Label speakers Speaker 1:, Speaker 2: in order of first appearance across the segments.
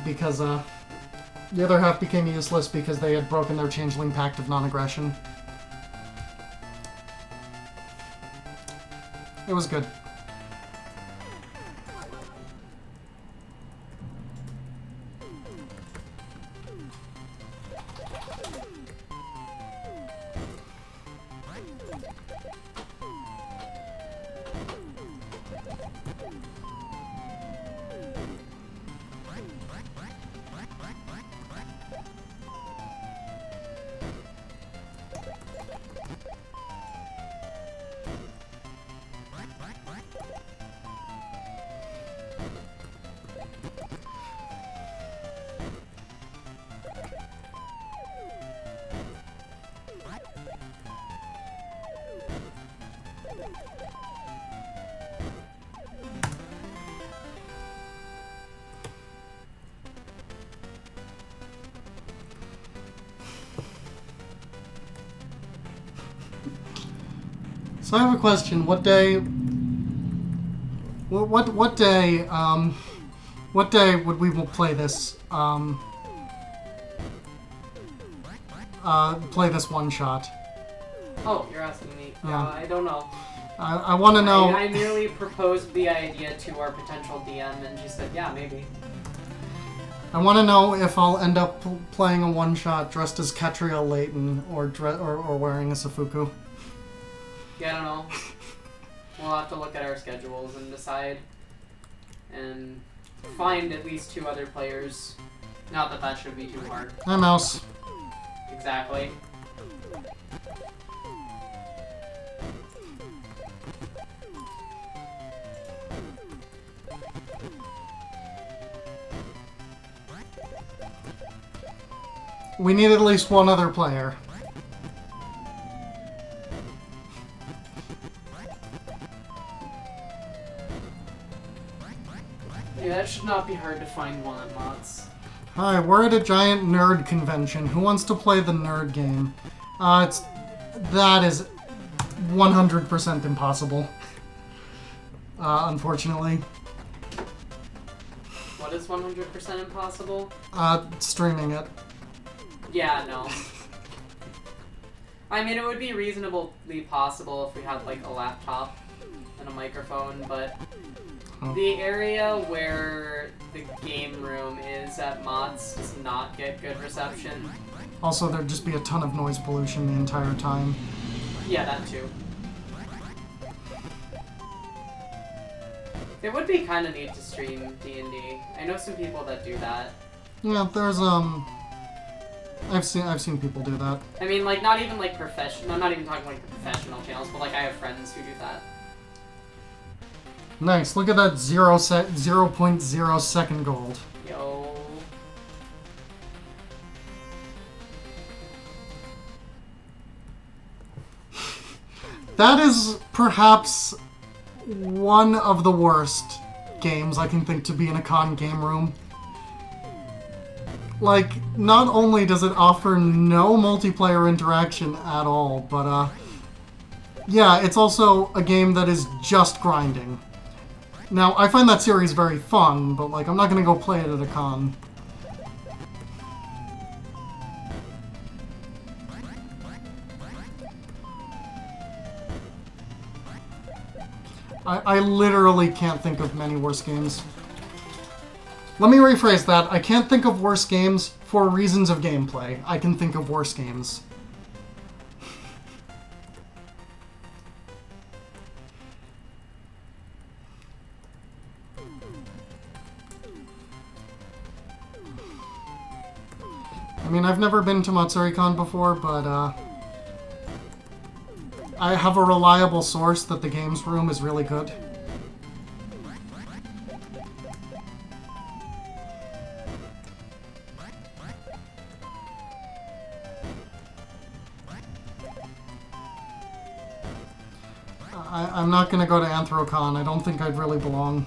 Speaker 1: because the other half became useless because they had broken their changeling pact of non-aggression. It was good. So I have a question. What day? What day? What day would we play this? Play this one shot.
Speaker 2: Oh, you're asking me.
Speaker 1: Yeah.
Speaker 2: I don't know.
Speaker 1: I want to know.
Speaker 2: I merely proposed the idea to our potential DM, and she said, "Yeah, maybe."
Speaker 1: I want to know if I'll end up playing a one shot dressed as Catriel Layton or wearing a Safuku.
Speaker 2: Yeah, I don't know. We'll have to look at our schedules and decide, and find at least 2 other players. Not that that should be too hard.
Speaker 1: Hi, Mouse.
Speaker 2: Exactly.
Speaker 1: We need at least one other player.
Speaker 2: Yeah, that should not be hard to find one at Mott's.
Speaker 1: Hi, we're at a giant nerd convention. Who wants to play the nerd game? That is 100% impossible. Unfortunately.
Speaker 2: What is 100% impossible?
Speaker 1: Streaming it.
Speaker 2: Yeah, no. I mean, it would be reasonably possible if we had, like, a laptop and a microphone, but the area where the game room is at Mott's does not get good reception.
Speaker 1: Also, there'd just be a ton of noise pollution the entire time.
Speaker 2: Yeah, that too. It would be kind of neat to stream D&D. I know some people that do that.
Speaker 1: Yeah, there's I've seen people do that.
Speaker 2: I mean, like, not even like professional. I'm not even talking like the professional channels, but like I have friends who do that.
Speaker 1: Nice. Look at that 0.0 second gold.
Speaker 2: Yo.
Speaker 1: That is perhaps one of the worst games I can think to be in a con game room. Like, not only does it offer no multiplayer interaction at all, but, yeah, it's also a game that is just grinding. Now, I find that series very fun, but, like, I'm not gonna go play it at a con. I literally can't think of many worse games. Let me rephrase that. I can't think of worse games for reasons of gameplay. I can think of worse games. I mean, I've never been to Matsuri-Con before, but, I have a reliable source that the games room is really good. I'm not gonna go to Anthrocon. I don't think I'd really belong.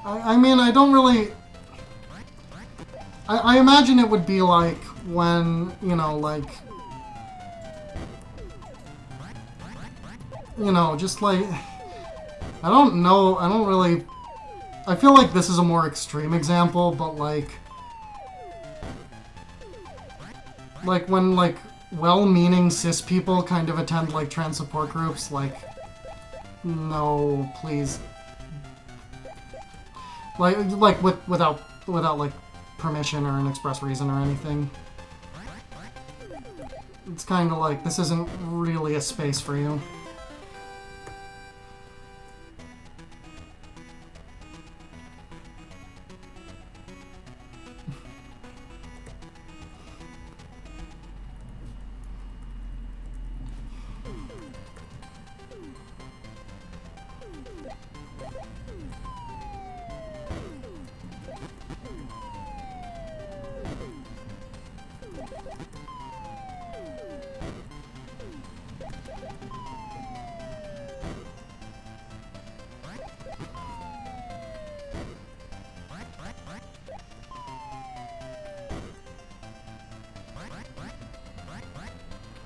Speaker 1: I mean, I don't really... I imagine it would be like when, you know, like... You know, just like... I don't know, I don't really... I feel like this is a more extreme example, but like... Like when, like, well-meaning cis people kind of attend, like, trans support groups, like... No, please. Like without like permission or an express reason or anything. It's kind of like this isn't really a space for you.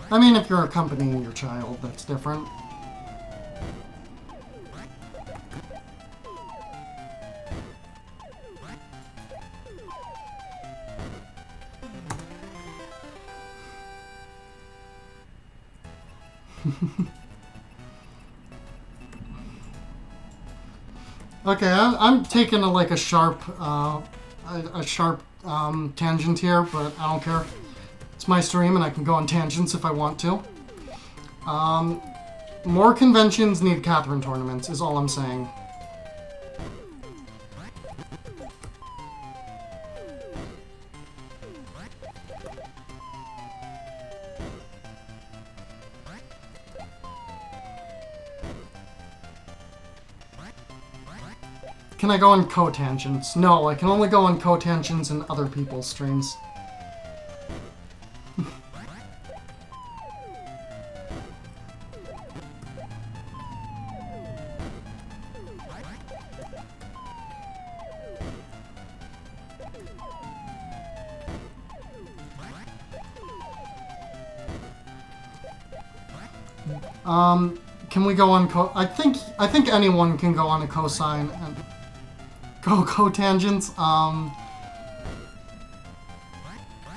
Speaker 1: I mean, if you're accompanying your child, that's different. Okay, I'm taking a sharp tangent here, but I don't care. It's my stream, and I can go on tangents if I want to. More conventions need Catherine tournaments, is all I'm saying. Can I go on cotangents? No, I can only go on cotangents in other people's streams. Can we go on I think anyone can go on a cosine and go cotangents.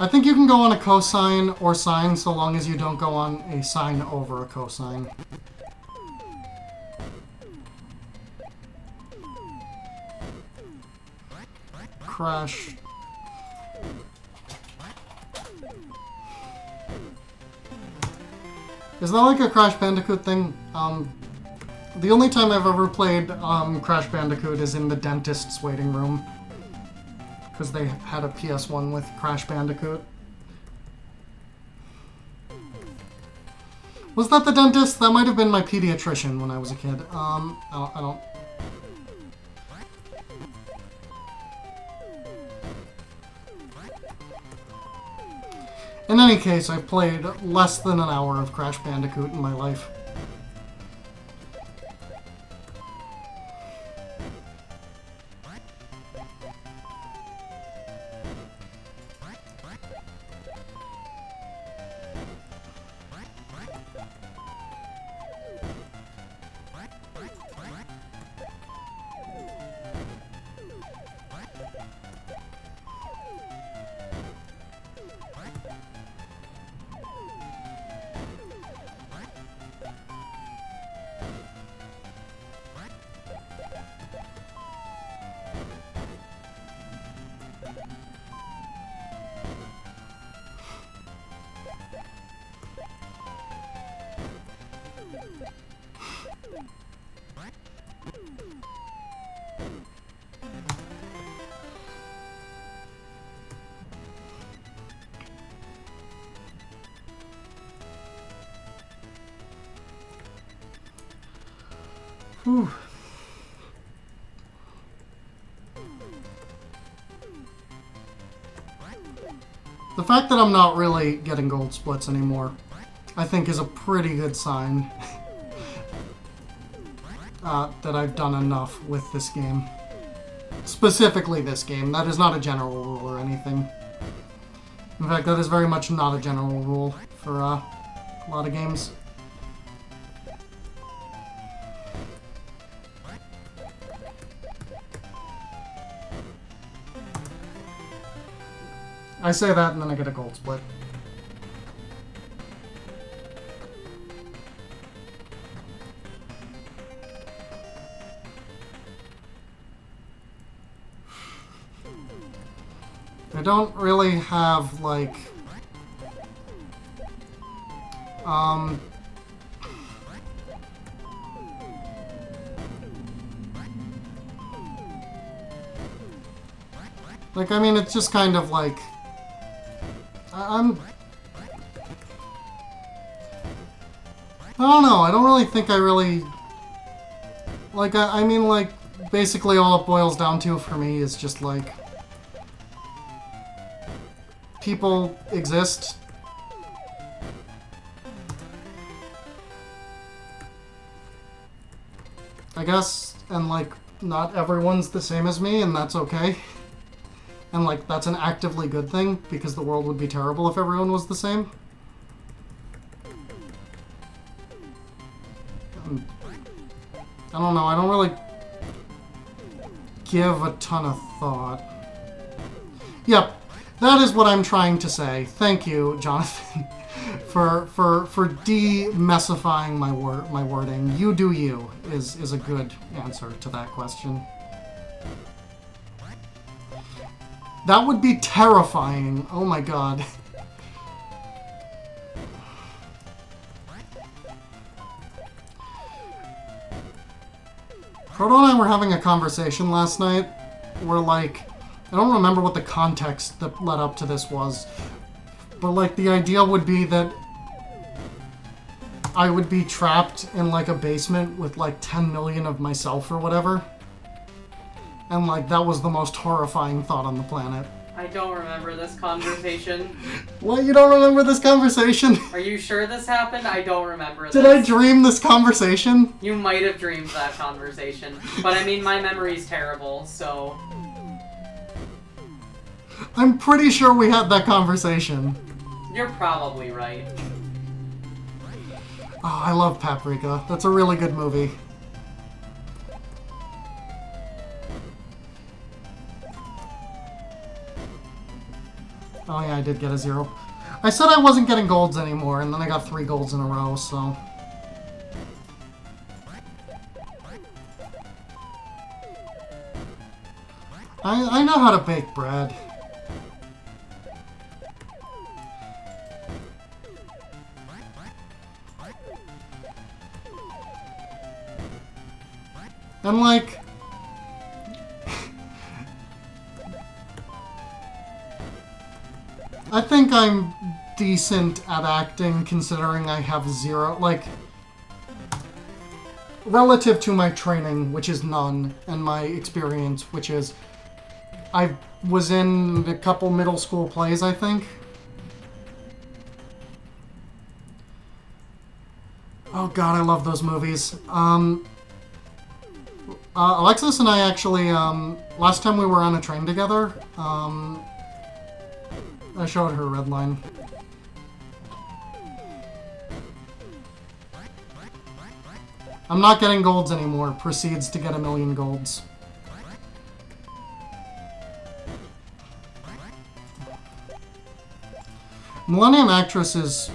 Speaker 1: I think you can go on a cosine or sine so long as you don't go on a sine over a cosine. Crash. Is that like a Crash Bandicoot thing? The only time I've ever played Crash Bandicoot is in the dentist's waiting room. Because they had a PS1 with Crash Bandicoot. Was that the dentist? That might have been my pediatrician when I was a kid. I don't... In any case, I've played less than an hour of Crash Bandicoot in my life. Whew. The fact that I'm not really getting gold splits anymore, I think is a pretty good sign that I've done enough with this game. Specifically this game. That is not a general rule or anything. In fact, that is very much not a general rule for a lot of games. I say that and then I get a gold split. I don't really have, like, like, I mean, it's just kind of like, I don't know, I don't really think I really, like, I mean, like, basically all it boils down to for me is just, like, people exist. I guess, and like, not everyone's the same as me, and that's okay. And like, that's an actively good thing, because the world would be terrible if everyone was the same. I don't know, I don't really give a ton of thought. Yep. That is what I'm trying to say. Thank you, Jonathan, for demystifying my wording. You do you is a good answer to that question. That would be terrifying. Oh my god. Proto and I were having a conversation last night where, like, I don't remember what the context that led up to this was, but, like, the idea would be that I would be trapped in, like, a basement with, like, 10 million of myself or whatever. And, like, that was the most horrifying thought on the planet.
Speaker 2: I don't remember this conversation.
Speaker 1: What? You don't remember this conversation?
Speaker 2: Are you sure this happened? I don't remember this.
Speaker 1: Did I dream this conversation?
Speaker 2: You might have dreamed that conversation. But, I mean, my memory's terrible, so...
Speaker 1: I'm pretty sure we had that conversation.
Speaker 2: You're probably right.
Speaker 1: Oh, I love Paprika. That's a really good movie. Oh yeah, I did get a 0. I said I wasn't getting golds anymore, and then I got 3 golds in a row, so... I know how to bake bread. And like... I think I'm decent at acting considering I have 0, like... Relative to my training, which is none, and my experience, which is... I was in a couple middle school plays, I think. Oh god, I love those movies. Alexis and I actually, last time we were on a train together, I showed her Redline. I'm not getting golds anymore. Proceeds to get 1,000,000 golds. Millennium Actress is...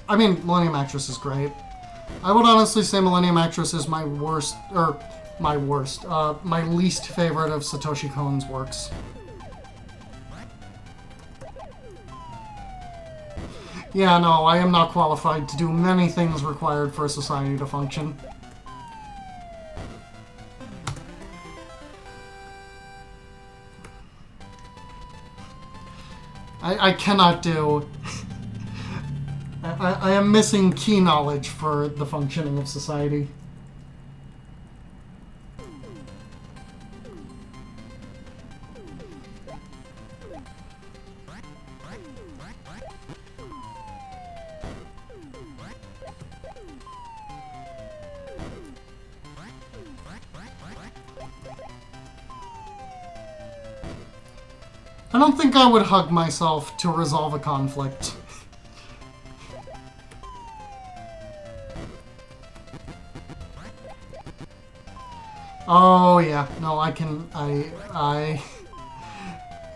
Speaker 1: I mean, Millennium Actress is great. I would honestly say Millennium Actress is my worst, or my least favorite of Satoshi Kon's works. Yeah, no, I am not qualified to do many things required for a society to function. I cannot do... I am missing key knowledge for the functioning of society. don't think I would hug myself to resolve a conflict. Oh, yeah. No, I can...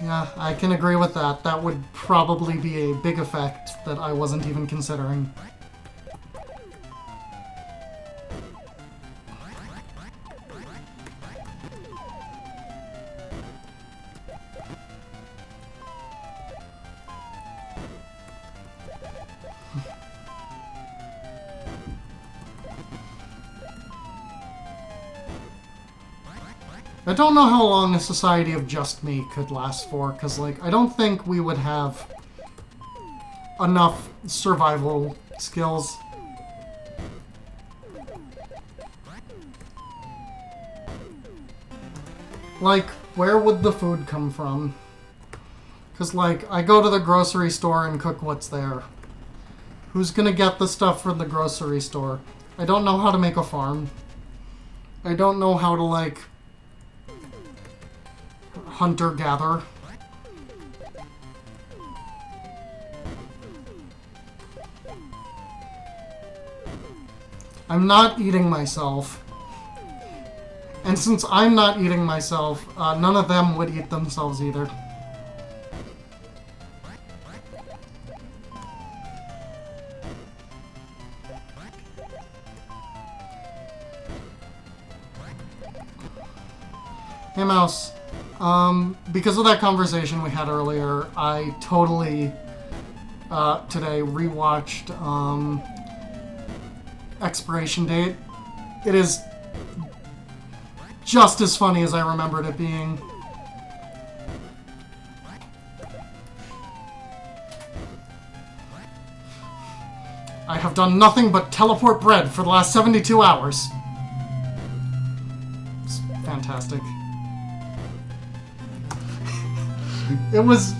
Speaker 1: Yeah, I can agree with that. That would probably be a big effect that I wasn't even considering. I don't know how long a society of just me could last for, because, like, I don't think we would have enough survival skills. Like, where would the food come from? Because, like, I go to the grocery store and cook what's there. Who's gonna get the stuff from the grocery store? I don't know how to make a farm. I don't know how to, like... hunter-gather. I'm not eating myself. And since I'm not eating myself, none of them would eat themselves either. Hey, Mouse. Because of that conversation we had earlier, I totally, today rewatched, Expiration Date. It is just as funny as I remembered it being. I have done nothing but teleport bread for the last 72 hours. It's fantastic. It was...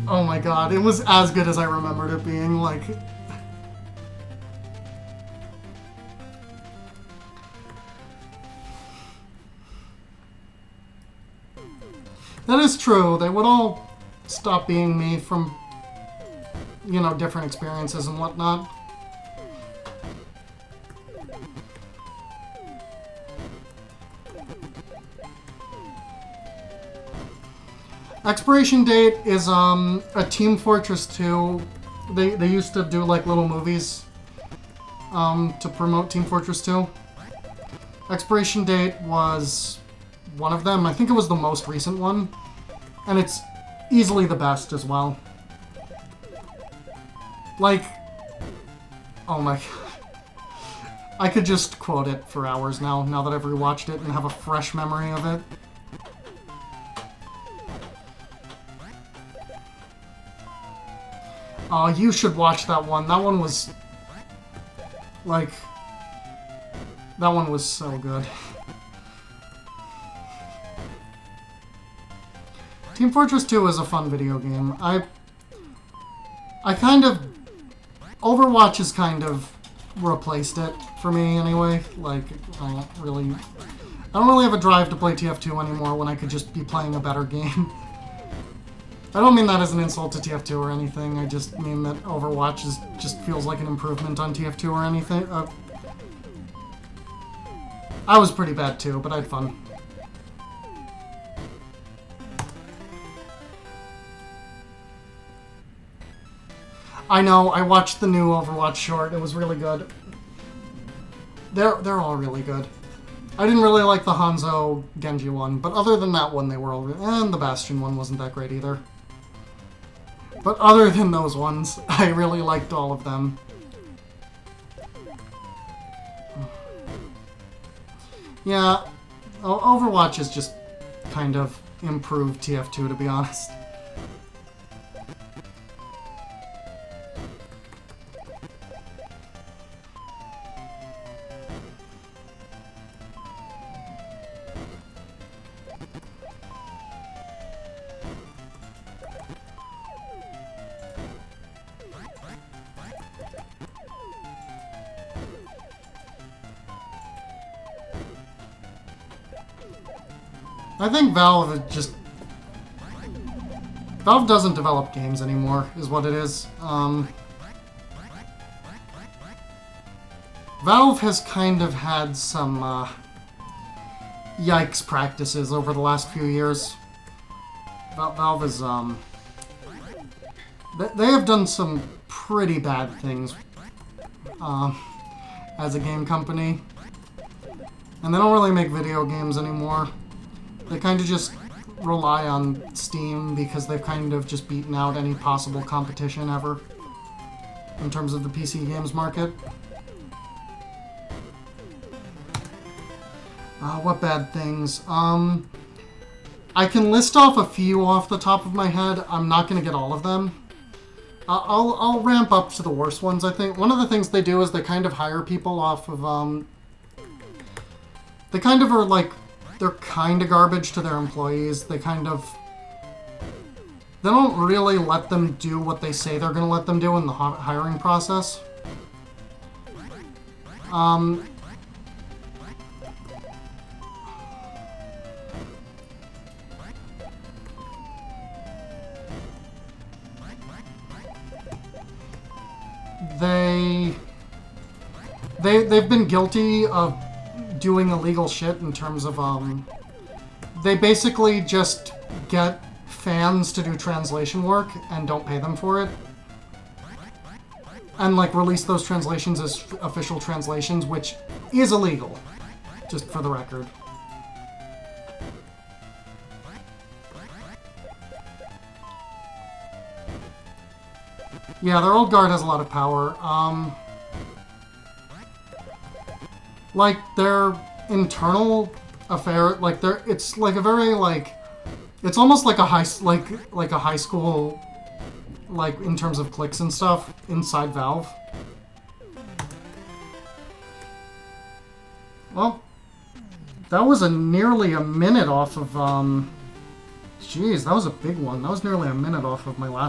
Speaker 1: oh my god, it was as good as I remembered it being, like... That is true, they would all stop being me from, you know, different experiences and whatnot. Expiration Date is a Team Fortress 2. They used to do like little movies to promote Team Fortress 2. Expiration Date was one of them. I think it was the most recent one. And it's easily the best as well. Like, oh my god. I could just quote it for hours now that I've rewatched it and have a fresh memory of it. Oh, you should watch that one. That one was... like... that one was so good. Team Fortress 2 is a fun video game. I kind of... Overwatch has kind of replaced it for me anyway. Like, I don't really have a drive to play TF2 anymore when I could just be playing a better game. I don't mean that as an insult to TF2 or anything, I just mean that Overwatch just feels like an improvement on TF2 or anything. I was pretty bad too, but I had fun. I know, I watched the new Overwatch short, it was really good. They're all really good. I didn't really like the Hanzo Genji one, but other than that one, they were all really... and the Bastion one wasn't that great either. But other than those ones, I really liked all of them. Yeah, Overwatch has just kind of improved TF2, to be honest. I think Valve just... Valve doesn't develop games anymore, is what it is. Valve has kind of had some yikes practices over the last few years. Valve is they have done some pretty bad things as a game company, and they don't really make video games anymore. They kind of just rely on Steam because they've kind of just beaten out any possible competition ever in terms of the PC games market. What bad things? I can list off a few off the top of my head. I'm not going to get all of them. I'll ramp up to the worst ones, I think. One of the things they do is they kind of hire people off of, they kind of are like, they're kind of garbage to their employees. They don't really let them do what they say they're going to let them do in the hiring process. They've been guilty of doing illegal shit in terms of, they basically just get fans to do translation work and don't pay them for it. And, like, release those translations as official translations, which is illegal, just for the record. Yeah, their old guard has a lot of power. Like, their internal affair, like, it's like a very, like, it's almost like a high school, like, in terms of cliques and stuff inside Valve. Well, that was nearly a minute off of, jeez, that was a big one. That was nearly a minute off of my last